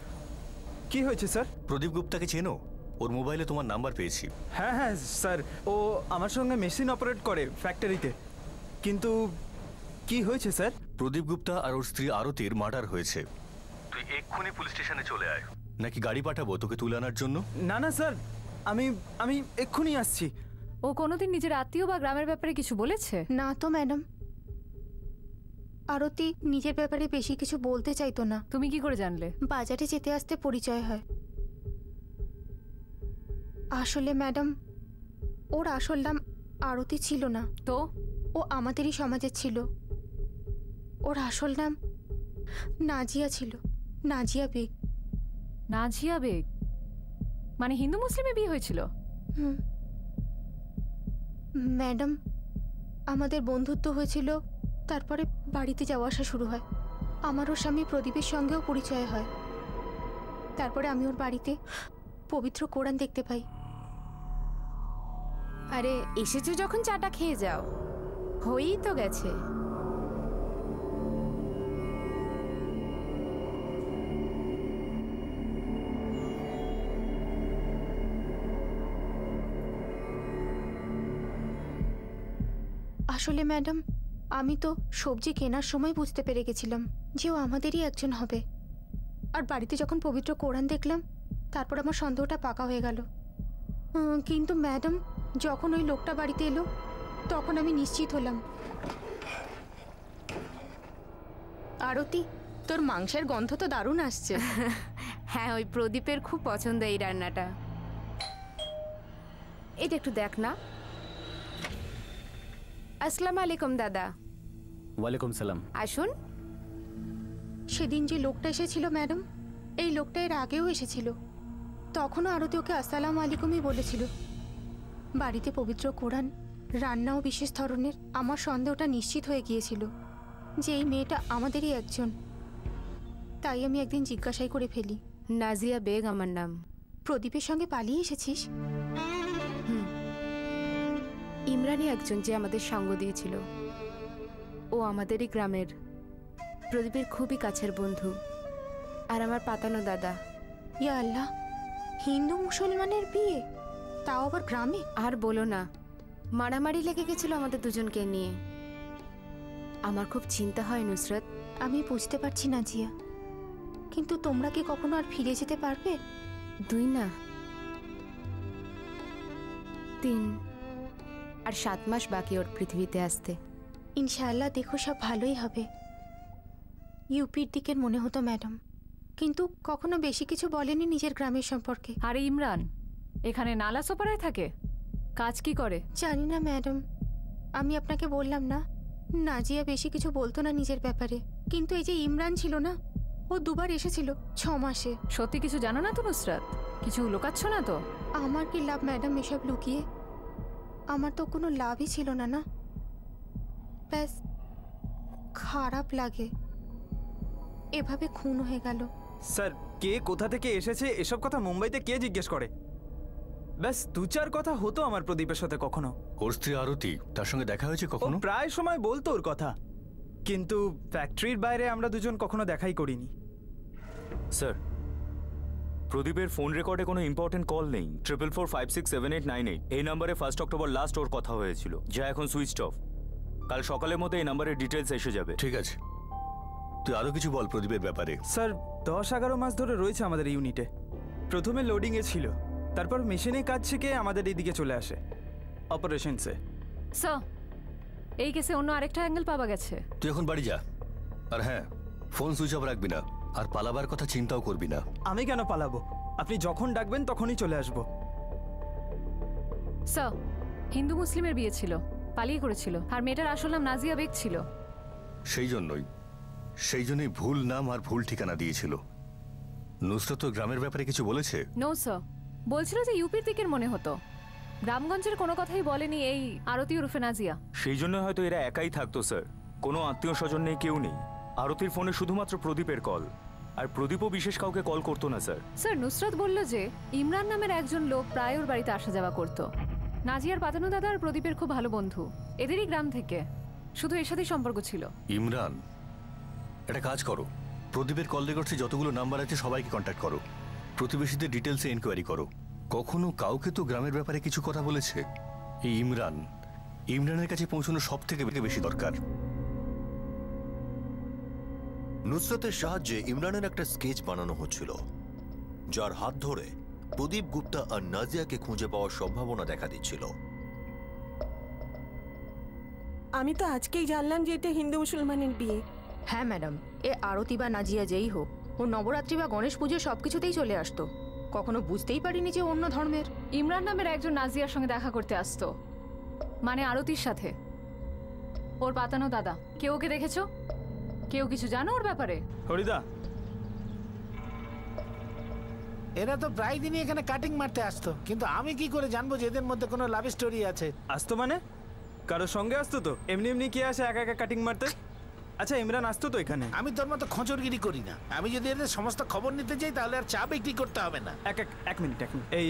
কি হয়েছে স্যার? প্রদীপ গুপ্তাকে চেনো? ওর মোবাইলে তোমার নাম্বার পেয়েছি। হ্যাঁ হ্যাঁ স্যার, ও আমার সঙ্গে মেশিন অপারেট করে ফ্যাক্টরিতে। কিন্তু কি হয়েছে স্যার? প্রদীপ গুপ্তা আর ওর স্ত্রী আরতির মার্ডার হয়েছে। তুই এক্ষুনি পুলিশ স্টেশনে চলে আয়, নাকি গাড়ি পাঠাবো তোকে তুলে আনার জন্য? না না স্যার, আমি আমি এক্ষুনি আসছি। ও কোনোদিন নিজের আত্মীয় বা গ্রামের ব্যাপারে কিছু বলেছে? না তো ম্যাডাম, আরতি নিজের ব্যাপারে বেশি কিছু বলতে চাইতো না। তুমি কি করে জানলে? বাজারে যেতে আসতে পরিচয় হয়। আসলে ম্যাডাম, ওর আসল নাম আরতি ছিল না তো। ও আমাদেরই সমাজের ছিল। ওর আসল নাম নাজিয়া ছিল, নাজিয়া বেগ। নাজিয়া বেগ মানে হিন্দু মুসলিমে বিয়ে হয়েছিল? ম্যাডাম, আমাদের বন্ধুত্ব হয়েছিল, তারপরে বাড়িতে যাওয়া আসা শুরু হয়। আমার ওর স্বামী প্রদীপের সঙ্গেও পরিচয় হয়। তারপরে আমি ওর বাড়িতে পবিত্র কোরআন দেখতে পাই। আরে এসেছো যখন চাটা খেয়ে যাও, হয়েই তো গেছে। আসলে ম্যাডাম, আমি তো সবজি কেনার সময় বুঝতে পেরে গেছিলাম যে ও আমাদেরই একজন হবে। আর বাড়িতে যখন পবিত্র কোরআন দেখলাম, তারপর আমার সন্দেহটা পাকা হয়ে গেল। কিন্তু ম্যাডাম, যখন ওই লোকটা বাড়িতে এলো, তখন আমি নিশ্চিত হলাম। আরতি, তোর মাংসের গন্ধ তো দারুণ আসছে। হ্যাঁ, ওই প্রদীপের খুব পছন্দ এই রান্নাটা। এটা একটু দেখ না। আসসালামু আলাইকুম দাদা। ওয়ালাইকুম সালাম। আসুন। সেদিন যে লোকটা এসেছিল ম্যাডাম, এই লোকটা এর আগেও এসেছিল। তখনও আরতি ওকে আসসালামু আলাইকুমই বলেছিল। বাড়িতে পবিত্র কোরআন, রান্নাও বিশেষ ধরনের। আমার সন্দেহটা নিশ্চিত হয়ে গিয়েছিল যে এই মেয়েটা আমাদেরই একজন। তাই আমি একদিন জিজ্ঞাসাই করে ফেলি। নাজিয়া বেগ আমার নাম। প্রদীপের সঙ্গে পালিয়ে এসেছিস? ইমরানি একজন যে আমাদের সঙ্গ দিয়েছিল, ও আমাদেরই গ্রামের, প্রদীপের খুবই কাছের বন্ধু আর আমার পাতানো দাদা। ইয়া আল্লাহ, হিন্দু মুসলমানের বিয়ে, তাও আবার গ্রামে। আর বলো না, মারামারি লেগে গেছিল আমাদের দুজনকে নিয়ে। আমার খুব চিন্তা হয় নুসরত। আমি বুঝতে পারছি না জিয়া, কিন্তু তোমরা কি কখনো আর ফিরে যেতে পারবে? 2 না 3 আর 7 মাস বাকি ওর পৃথিবীতে আসতে। ইনশাআল্লাহ দেখো, সব ভালোই হবে। ইউপির দিকের মনে হতো ম্যাডাম, কিন্তু কখনো বেশি কিছু বলেনি নিজের গ্রামের সম্পর্কে। আরে ইমরান এখানে নালা সোপারায় থাকে, কাজ কি করে? জানি না ম্যাডাম, আমি আপনাকে বললাম না, নাজিয়া বেশি কিছু বলতো না নিজের ব্যাপারে। কিন্তু এই যে ইমরান ছিল না, ও 2 বার এসেছিল 6 মাসে। সত্যি কিছু জানো না তো নুসরাত? কিছু লুকাচ্ছ না তো? আমার কি লাভ ম্যাডাম এসব লুকিয়ে? আমার তো কোনো লাভই ছিল না। না, ব্যাস খারাপ লাগে এভাবে খুন হয়ে গেল। স্যার, কে কোথা থেকে এসেছে এসব কথা মুম্বাইতে কে জিজ্ঞেস করে? ব্যাস 2-4 কথা হতো আমার প্রদীপের সাথে কখনো। ওর স্ত্রী আরতি, তার সঙ্গে দেখা হয়েছে কখনো? প্রায় সময় বলতো ওর কথা, কিন্তু ফ্যাক্টরির বাইরে আমরা দুজন কখনো দেখাই করিনি। স্যার, প্রদীপের ফোন রেকর্ডে কোনো ইম্পর্টেন্ট কল নেই। 4445678898 এই নাম্বারে 1 অক্টোবর লাস্ট ওর কথা হয়েছিল, যা এখন সুইচড অফ। কাল সকালের মধ্যে এই নাম্বারের ডিটেলস এসে যাবে। ঠিক আছে, তুই আরো কিছু বল প্রদীপের ব্যাপারে। স্যার, 10-11 মাস ধরে রয়েছে আমাদের ইউনিটে। প্রথমে লোডিংয়ে ছিল, তারপর মেশিনে কাজ শিখে আমাদের এইদিকে চলে আসে অপারেশনসে। স্যার, এই কেসে অন্য আরেকটা অ্যাঙ্গেল পাওয়া গেছে। তুই এখন বাড়ি যা, আর হ্যাঁ, ফোন সুইচ অফ রাখবি না, আর পালাবার কথা চিন্তাও করবি না। আমি কেন পালাবো? আপনি যখন ডাকবেন তখনই চলে আসবো। স্যার, হিন্দু মুসলিমের বিয়ে ছিল, পালিয়ে করেছিল, আর মেয়েটার আসল নাম নাজিয়া বেগ ছিল। সেই জন্যই ভুল নাম আর ভুল ঠিকানা দিয়েছিল। নুসরত তো গ্রামের ব্যাপারে কিছু বলেছে? নো স্যার, বলছিল যে ইউপির দিকের মনে হতো। গ্রামগঞ্জের কোনো কথাই বলেনি এই আরতি উরফে নাজিয়া। সেই জন্য হয়তো এরা একাই থাকতো স্যার, কোনো আত্মীয় স্বজন নেই, কেউ নেই। আরতির ফোনে শুধুমাত্র প্রদীপের কল, আর প্রদীপও বিশেষ কাউকে কল করতো না স্যার। স্যার নুসরাত বলল যে ইমরান নামের একজন লোক প্রায় ওর বাড়িতে আসা যাওয়া করতো। নাজিয়ার পাতানো দাদা আর প্রদীপের খুব ভালো বন্ধু, এদেরই গ্রাম থেকে, শুধু এর সাথেই সম্পর্ক ছিল। ইমরান, একটা কাজ করো, প্রদীপের কল রেকর্ডসে যতগুলো নাম্বার আছে সবাইকে কন্ট্যাক্ট করো, প্রতিবেশীদের ডিটেলসে এনকোয়ারি করো। কখনো কাউকে তো গ্রামের ব্যাপারে কিছু কথা বলেছে? এই ইমরানের কাছে পৌঁছানো সব থেকে বেশি দরকার। নুসরতের সাহায্যে ইমরানের একটা স্কেচ বানানো হচ্ছিল, যার হাত ধরে প্রদীপ গুপ্তা আর নাজিয়াকে খুঁজে পাওয়ার সম্ভাবনা দেখা দিচ্ছিল। আমি তো আজকেই জানলাম যে এটা হিন্দু মুসলমানের বিয়ে। হ্যাঁ ম্যাডাম, এ আরতি বা নাজিয়া যেই হোক, ও নবরাত্রি বা গণেশ পুজো সবকিছুতেই চলে আসতো। কখনো বুঝতেই পারিনি যে অন্য ধর্মের। ইমরান নামের একজন নাজিয়ার সঙ্গে দেখা করতে আসতো, মানে আরতির সাথে। ওর পাতানো দাদা। কেউ ওকে দেখেছো? কেউ কিছু জানো ওর ব্যাপারে? হরিদা, এরা তো প্রায় দিনই এখানে কাটিং মারতে আসতো, কিন্তু আমি কি করে জানবো যে এদের মধ্যে কোনো লাভ স্টোরি আছে? আসতো মানে কারোর সঙ্গে আসতো তো? এমনি এমনি কে আসে একা একা কাটিং মারতে? আচ্ছা, ইমরান আসতো তো এখানে? আমি তোর মতো খোঁচরগিরি করি না। আমি যদি এদের সমস্ত খবর নিতে যাই তাহলে আর চা বিক্রি করতে হবে না। এক মিনিট। এই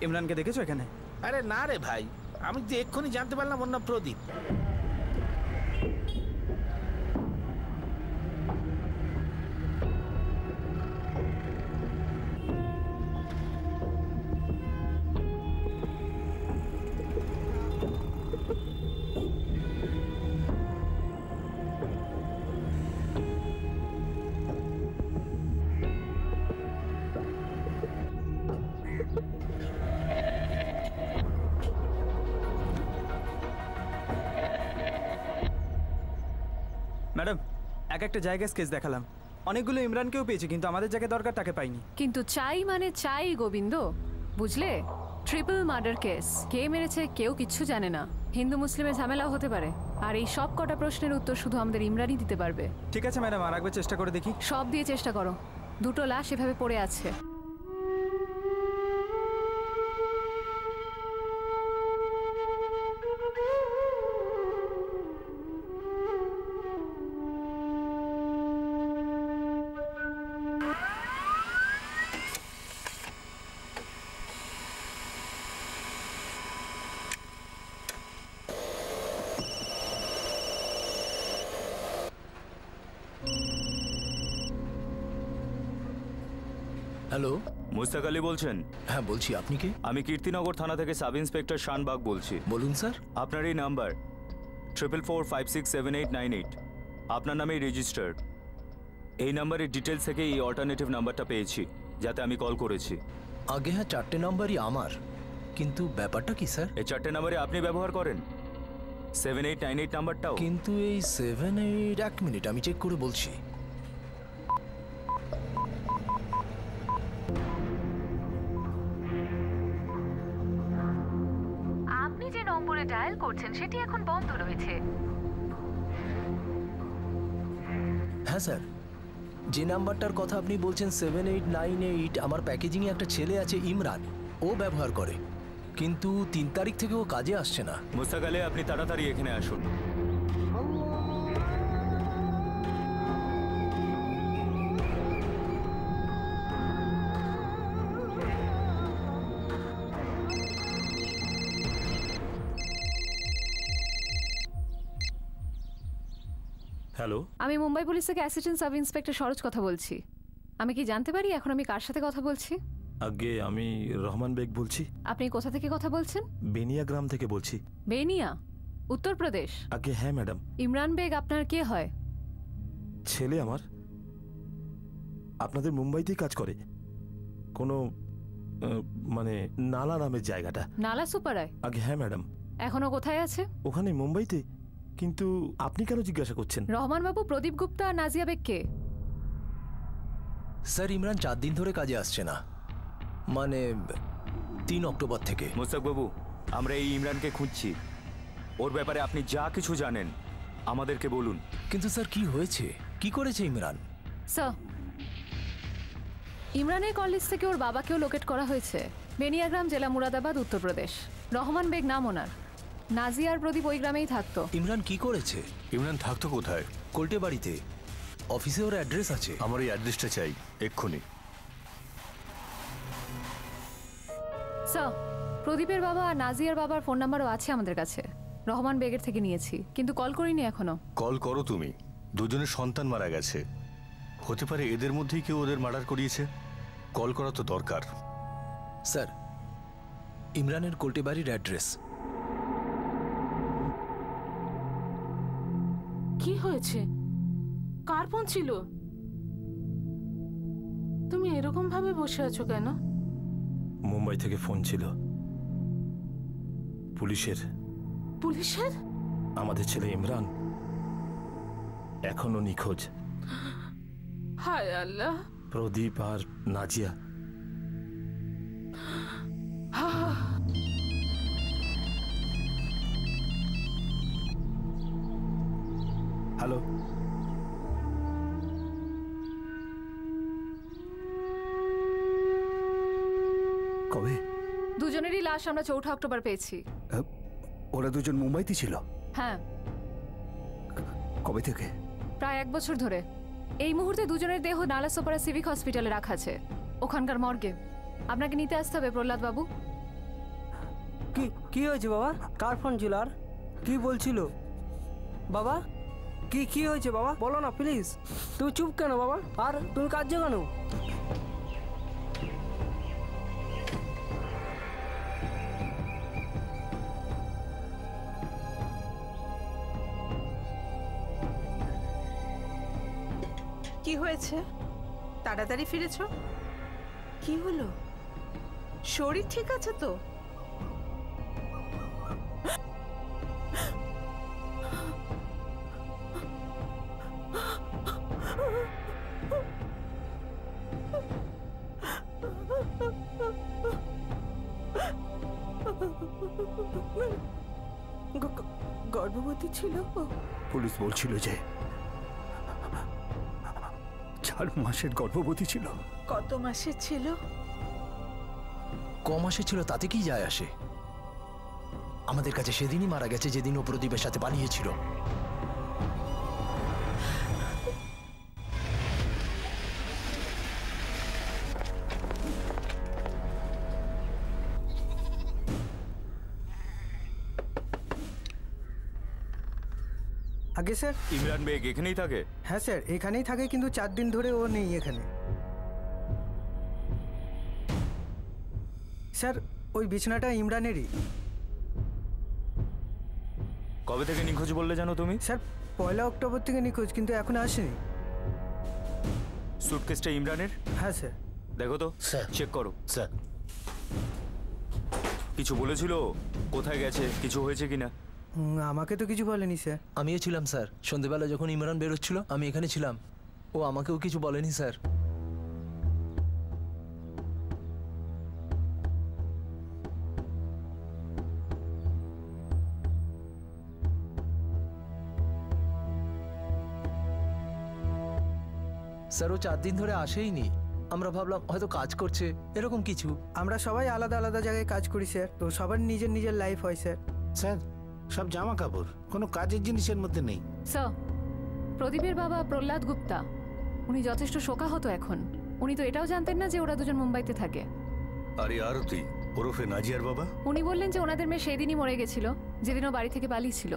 ইমরানকে দেখেছো এখানে? আরে না রে ভাই, আমি তো এক্ষুনি জানতে পারলাম ওর নাম প্রদীপ। ম্যাডাম, একটা জায়গায় স্কেচ দেখালাম, অনেকগুলো ইমরানকেও পেয়েছি, কিন্তু আমাদের যাকে দরকার তাকে পাইনি। কিন্তু চাই মানে চাই গোবিন্দ, বুঝলে? ট্রিপল মার্ডার কেস, কে মেরেছে কেউ কিচ্ছু জানে না। হিন্দু মুসলিমের ঝামেলাও হতে পারে, আর এই সব কটা প্রশ্নের উত্তর শুধু আমাদের ইমরানই দিতে পারবে। ঠিক আছে ম্যাডাম, আর একবার চেষ্টা করে দেখি। সব দিয়ে চেষ্টা করো। দুটো লাশ এভাবে পড়ে আছে। হ্যালো, মুস্তাক আলী বলছেন? হ্যাঁ বলছি, আপনি কে? আমি কীর্তিনগর থানা থেকে সাব ইন্সপেক্টর শানবাগ বলছি। বলুন স্যার। আপনার এই নাম্বার 44467898 আপনার নামেই রেজিস্টার্ড। এই নাম্বারের ডিটেলস থেকে এই অল্টারনেটিভ নাম্বারটা পেয়েছি, যাতে আমি কল করেছি। আগে হ্যাঁ, 4টে নাম্বারই আমার, কিন্তু ব্যাপারটা কি স্যার? এই 4টে নাম্বারে আপনি ব্যবহার করেন? 7898 নাম্বারটাও? কিন্তু এই 78, এক মিনিট আমি চেক করে বলছি। আপনি যে নম্বরে ডায়াল করছেন সেটি এখন বন্ধ রয়েছে। হ্যাঁ স্যার, যে নাম্বারটার কথা আপনি বলছেন 7898, আমার প্যাকেজিংয়ে একটা ছেলে আছে ইমরান, ও ব্যবহার করে, কিন্তু 3 তারিখ থেকে ও কাজে আসছে না। মুস্তাক আলী, আপনি তাড়াতাড়ি এখানে আসুন। হ্যালো, আমি মুম্বাই পুলিশ থেকে অ্যাসিস্ট্যান্ট সাব ইন্সপেক্টর সরোজ কথা বলছি। আমি কি জানতে পারি এখন আমি কার সাথে কথা বলছি? আগে আমি রহমান বেগ বলছি। আপনি কোথা থেকে কথা বলছেন? বেনিয়া গ্রাম থেকে বলছি। বেনিয়া, উত্তরপ্রদেশ? আগে হ্যাঁ ম্যাডাম। ইমরান বেগ আপনার কে হয়? ছেলে আমার, আপনাদের মুম্বাইতেই কাজ করে, কোনো মানে নালা নামের জায়গাটা। নালা সুপারায়? আগে হ্যাঁ ম্যাডাম। এখনো কোথায় আছে? ওখানে মুম্বাইতে। কিন্তু আপনি কেন জিজ্ঞাসা করছেন? রহমান বাবু, প্রদীপ গুপ্তা আর নাজিয়া বেগ কে? স্যার, ইমরান 4 দিন ধরে কাজে আসছে না, মানে 3 অক্টোবর থেকে। মুস্তাক বাবু, আমরা এই ইমরানকে খুঁজছি। ওর ব্যাপারে আপনি যা কিছু জানেন আমাদেরকে বলুন। কিন্তু স্যার, কি হয়েছে? কি করেছে ইমরান? স্যার, ইমরানের কল লিস্ট থেকে ওর বাবাকেও লোকেট করা হয়েছে। বেনিয়াগ্রাম, জেলা মুরাদাবাদ, উত্তরপ্রদেশ। রহমান বেগ নাম ওনার। নাজিয়া আর প্রদীপ ওই গ্রামেই থাকতো। ইমরান কি করেছে? ইমরান থাকতো কোথায়? কোল্টে বাড়িতে। অফিসে ওর অ্যাড্রেস আছে। আমার এই অ্যাড্রেসটা চাই এক্ষুনি। স্যার, প্রদীপের বাবা আর নাজিয়ার বাবার ফোন নাম্বারও আছে আমাদের কাছে। রহমান বেগের থেকে নিয়েছি, কিন্তু কল করিনি এখনো। কল করো তুমি। দুজনের সন্তান মারা গেছে, হতে পারে এদের মধ্যেই কেউ ওদের মার্ডার করিয়েছে। কল করা তো দরকার। স্যার, ইমরানের কোল্টেবাড়ির অ্যাড্রেস। কি হয়েছে? কার ফোন ছিল? তুমি এরকম ভাবে বসে আছো কেন? মুম্বাই থেকে ফোন ছিল, পুলিশের। পুলিশের? আমাদের ছেলে ইমরান এখনো নিখোঁজ। হায় আল্লাহ। প্রদীপ আর নাজিয়া। হ্যালো, কবে? দুজনেরই লাশ আমরা 4 অক্টোবর পেয়েছি। ওরা দুজন মুম্বাইতে ছিল? হ্যাঁ। কবে থেকে? প্রায় 1 বছর ধরে। এই মুহূর্তে দুজনের দেহ নালাসোপারা সিভিক হসপিটালে রাখা আছে, ওখানকার মর্গে। আপনাকে নিতে আসতে হবে প্রহ্লাদ বাবু। কি হয়েছে বাবা? কার ফোন ছিল আর কি বলছিল বাবা? কি হয়েছে বাবা, বলো না প্লিজ। তুমি চুপ কেন বাবা? আর তুমি কাঁদছো কেন? কি হয়েছে? তাড়াতাড়ি ফিরেছো? কি হলো? শরীর ঠিক আছে তো? গর্ভবতী ছিল? পুলিশ বলছিল যে 4 মাসের গর্ভবতী ছিল। কত মাসের ছিল? ক মাসে ছিল তাতে কি যায় আসে? আমাদের কাছে সেদিনই মারা গেছে যেদিন ও প্রদীপের সাথে পালিয়েছিল। আগে স্যার, ইমরান বেগ এখানেই থাকে? হ্যাঁ স্যার, এখানেই থাকে, কিন্তু 4 দিন ধরে ও নেই এখানে। স্যার, ওই বিছানাটা ইমরানেরই। কবে থেকে নিখোঁজ বললে জানো তুমি? স্যার, 1 অক্টোবর থেকে নিখোঁজ, কিন্তু এখন আসেনি। সুটকেসটা ইমরানের? হ্যাঁ স্যার। দেখো তো, চেক করো। স্যার, কিছু বলেছিল কোথায় গেছে, কিছু হয়েছে কিনা? আমাকে তো কিছু বলেনি স্যার। আমিও ছিলাম স্যার, সন্ধ্যেবেলা যখন ইমরান বেরোচ্ছিল আমি এখানে ছিলাম। ও আমাকেও কিছু বলেনি স্যার। স্যার, ও 4 দিন ধরে আসেইনি। আমরা ভাবলাম হয়তো কাজ করছে, এরকম কিছু। আমরা সবাই আলাদা আলাদা জায়গায় কাজ করি স্যার, তো সবার নিজের নিজের লাইফ হয় স্যার। স্যার, সব জামা কাপড়, কোনো কাজের জিনিসের মধ্যে নেই। স্যার, প্রদীপের বাবা প্রহ্লাদ গুপ্তা, উনি যথেষ্ট শোকাহত এখন। উনি তো এটাও জানতেন না যে ওরা দুজন মুম্বাইতে থাকে। আরে আরতি ওরফে নাজিয়ার বাবা? উনি বললেন যে ওনাদের মেয়ে সেদিনই মরে গেছিল, যেদিন ও বাড়ি থেকে পালিয়েছিল।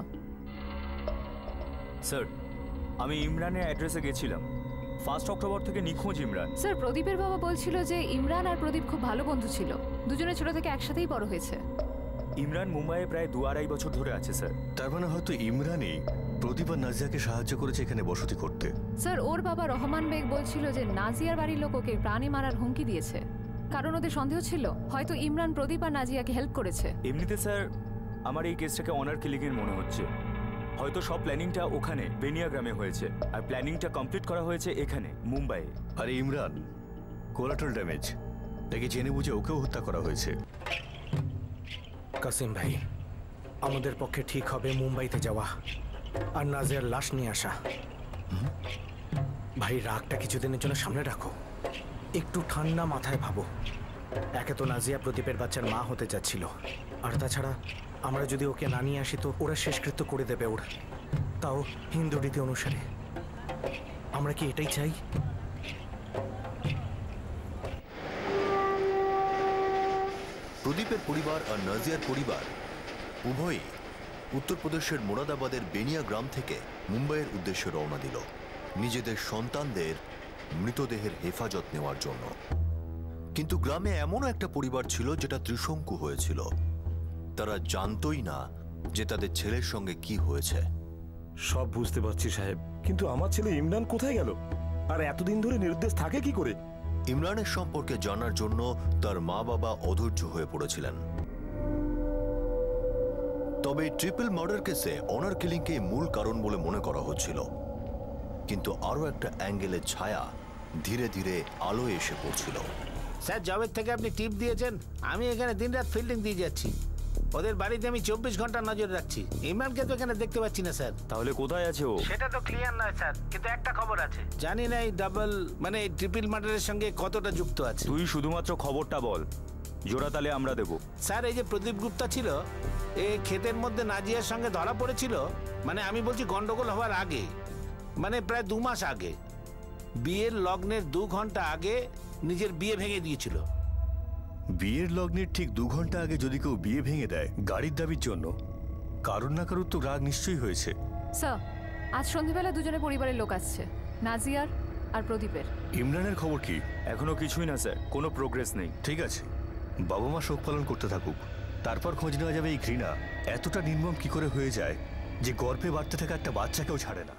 স্যার, আমি ইমরানের অ্যাড্রেসে গেছিলাম। 1 অক্টোবর থেকে নিখোঁজ ইমরান। স্যার, প্রদীপের বাবা বলছিল যে ইমরান আর প্রদীপ খুব ভালো বন্ধু ছিল, দুজনে ছোট থেকে একসাথেই বড় হয়েছে। ইমরান মুম্বাইয়ে প্রায় 2-2.5 বছর ধরে আছে স্যার। তার মানে হয়তো ইমরানই প্রদীপ আর নাজিয়াকে সাহায্য করেছে এখানে বসতি করতে। স্যার, ওর বাবা রহমান বেগ বলছিল যে নাজিয়ার বাড়ির লোক ওকে প্রাণে মারার হুমকি দিয়েছে, কারণ ওদের সন্দেহ ছিল হয়তো ইমরান প্রদীপ আর নাজিয়াকে হেল্প করেছে। এমনিতে স্যার, আমার এই কেসটাকে অনার কিলিংয়ের মনে হচ্ছে। হয়তো সব প্ল্যানিংটা ওখানে বেনিয়া গ্রামে হয়েছে, আর প্ল্যানিংটা কমপ্লিট করা হয়েছে এখানে মুম্বাইয়ে। আরে ইমরান, কোলাটারাল ড্যামেজ, তাকে জেনে বুঝে ওকেও হত্যা করা হয়েছে। কাসিম ভাই, আমাদের পক্ষে ঠিক হবে মুম্বাইতে যাওয়া আর নাজিয়ার লাশ নিয়ে আসা। ভাই, রাগটা কিছুদিনের জন্য সামনে রাখো, একটু ঠান্ডা মাথায় ভাবো। একে তো নাজিয়া প্রদীপের বাচ্চার মা হতে যাচ্ছিল, আর তাছাড়া আমরা যদি ওকে না নিয়ে আসি তো ওরা শেষকৃত্য করে দেবে ওর, তাও হিন্দু রীতি অনুসারে। আমরা কি এটাই চাই? প্রদীপের পরিবার আর নাজিয়ার পরিবার উভয়ই উত্তরপ্রদেশের মোরাদাবাদের বেনিয়া গ্রাম থেকে মুম্বাইয়ের উদ্দেশ্যে রওনা দিল নিজেদের সন্তানদের মৃতদেহের হেফাজত নেওয়ার জন্য। কিন্তু গ্রামে এমনও একটা পরিবার ছিল যেটা ত্রিশঙ্কু হয়েছিল। তারা জানতই না যে তাদের ছেলের সঙ্গে কি হয়েছে। সব বুঝতে পারছি সাহেব, কিন্তু আমার ছেলে ইমরান কোথায় গেল? আর এতদিন ধরে নিরুদ্দেশ থাকে কি করে? ইমরানের সম্পর্কে জানার জন্য তার মা বাবা অধৈর্য হয়ে পড়েছিলেন। তবে ট্রিপল মার্ডার কেসে অনার কিলিংকে মূল কারণ বলে মনে করা হচ্ছিল, কিন্তু আরো একটা অ্যাঙ্গেলের ছায়া ধীরে ধীরে আলো এসে পড়ছিল। স্যার, জবের থেকে আপনি টিপ দিয়েছেন, আমি এখানে দিনরাত ফিল্ডিং দিয়ে যাচ্ছি। ওদের বাড়িতে আমি 24 ঘন্টা নজর রাখছি। ইমরানকে তো এখানে দেখতে পাচ্ছি না স্যার। তাহলে কোথায় আছে ও? সেটা তো ক্লিয়ার নয় স্যার, কিন্তু একটা খবর আছে। জানি না এই ডাবল মানে ট্রিপল মার্ডারের সঙ্গে কতটা যুক্ত আছে। তুই শুধুমাত্র খবরটা বল, জোড়া তালে আমরা দেবো। স্যার, এই যে প্রদীপ গুপ্তা ছিল, এ ক্ষেতের মধ্যে নাজিয়ার সঙ্গে ধরা পড়েছিল, মানে আমি বলছি গন্ডগোল হওয়ার আগে, মানে প্রায় 2 মাস আগে। বিয়ের লগ্নের 2 ঘন্টা আগে নিজের বিয়ে ভেঙে দিয়েছিল। বিয়ের লগ্নের ঠিক 2 ঘন্টা আগে যদি কেউ বিয়ে ভেঙে দেয় গাড়ির দাবির জন্য, কারুর না কারুর তো রাগ নিশ্চয়ই হয়েছে। স্যার, আজ সন্ধ্যাবেলা দুজনে পরিবারের লোক আসছে, নাজিয়ার আর প্রদীপের। ইমরানের খবর কি? এখনো কিছুই না স্যার, কোনো প্রোগ্রেস নেই। ঠিক আছে, বাবা মা শোক পালন করতে থাকুক, তারপর খোঁজ নেওয়া যাবে এই ঘৃণা এতটা নির্মম কি করে হয়ে যায় যে গর্ভে বাড়তে থাকা একটা বাচ্চাকেও ছাড়ে না।